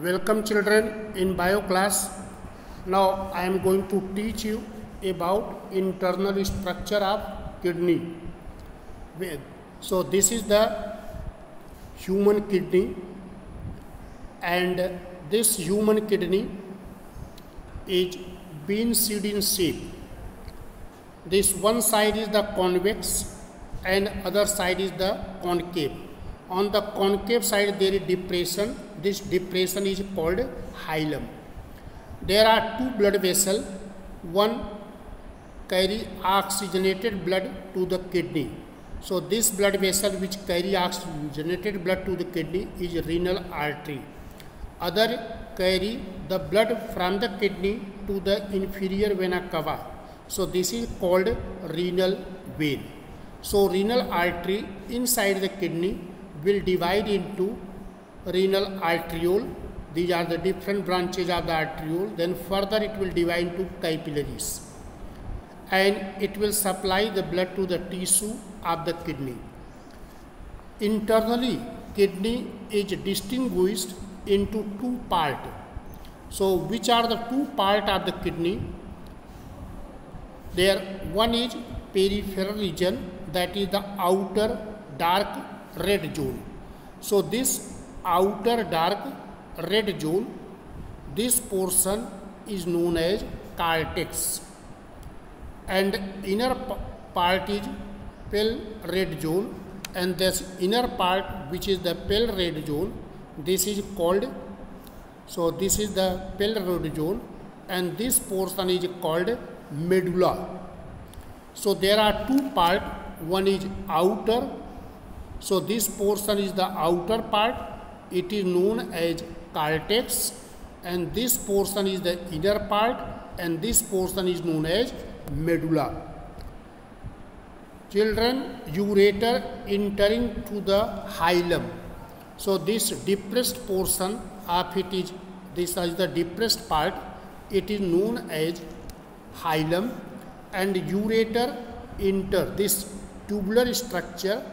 Welcome children in bio class. Now I am going to teach you about internal structure of kidney. So this is the human kidney, and this human kidney is bean seed in shape. This one side is the convex and other side is the concave. On the concave side there is depression. This depression is called hilum. There are two blood vessels. One carry oxygenated blood to the kidney. So this blood vessel which carry oxygenated blood to the kidney is renal artery. Other carry the blood from the kidney to the inferior vena cava. So this is called renal vein. So renal artery inside the kidney will divide into renal arteriole. These are the different branches of the arteriole. Then further it will divide into capillaries, and it will supply the blood to the tissue of the kidney. Internally, kidney is distinguished into two parts. So which are the two parts of the kidney? There one is peripheral region, that is the outer dark red zone. So this outer dark red zone, this portion is known as cortex, and inner part is pale red zone, and this inner part which is the pale red zone, this is called, so this is the pale red zone, and this portion is called medulla. So there are two parts. One is outer. So this portion is the outer part. It is known as cortex, and this portion is the inner part, and this portion is known as medulla. Children, ureter entering to the hilum. So this depressed portion of it is, this is the depressed part. It is known as hilum, and ureter enter this tubular structure.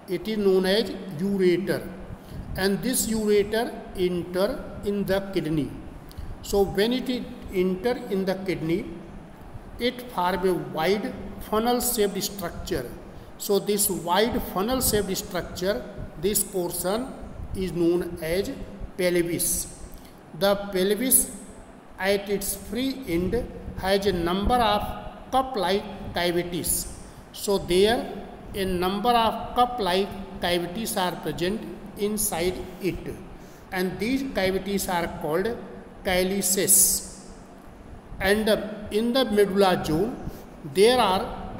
It is known as ureter, and this ureter enter in the kidney. So when it enter in the kidney, it form a wide funnel shaped structure. So this wide funnel shaped structure, this portion is known as pelvis. The pelvis at its free end has a number of cup-like cavities. So there a number of cup-like cavities are present inside it, and these cavities are called calyces. And in the medulla zone there are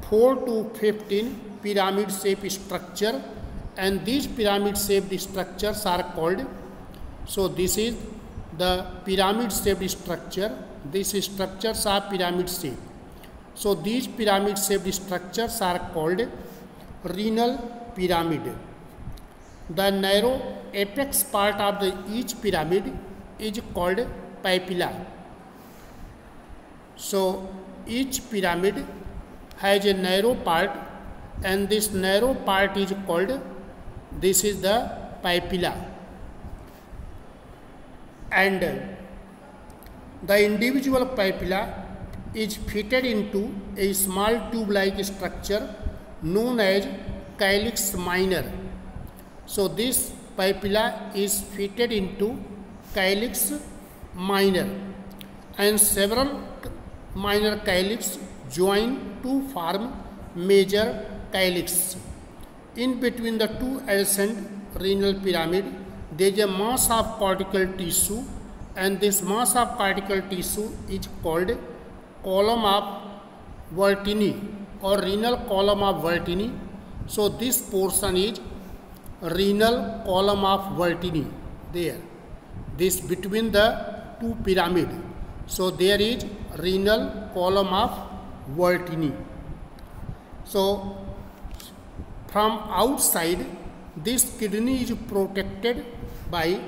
4 to 15 pyramid shaped structure, and these pyramid shaped structures are called, so this is the pyramid shaped structure. These structures are pyramid shaped. So these pyramid shaped structures are called renal pyramid. The narrow apex part of each pyramid is called papilla. So each pyramid has a narrow part, and this narrow part is called, this is the papilla. And the individual papilla is fitted into a small tube-like structure known as calyx minor. So this papilla is fitted into calyx minor, and several minor calyx join to form major calyx. In between the two adjacent renal pyramid, there is a mass of cortical tissue, and this mass of cortical tissue is called column of Vertini or renal column of Vertini. So this portion is renal column of Vertini there. This between the two pyramid. So there is renal column of Vertini. So from outside, this kidney is protected by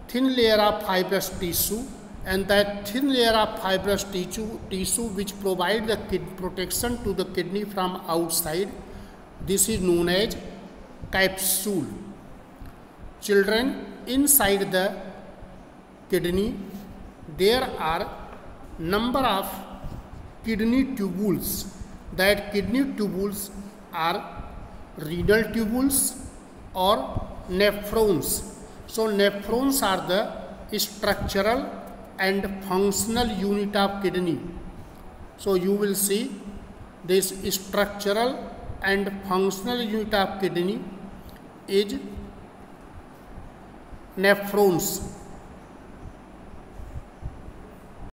thin layer of fibrous tissue, and that thin layer of fibrous tissue which provide the protection to the kidney from outside, this is known as capsule. Children, inside the kidney there are number of kidney tubules. That kidney tubules are renal tubules or nephrons. So nephrons are the structural and functional unit of kidney. So you will see this structural and functional unit of kidney is nephrons.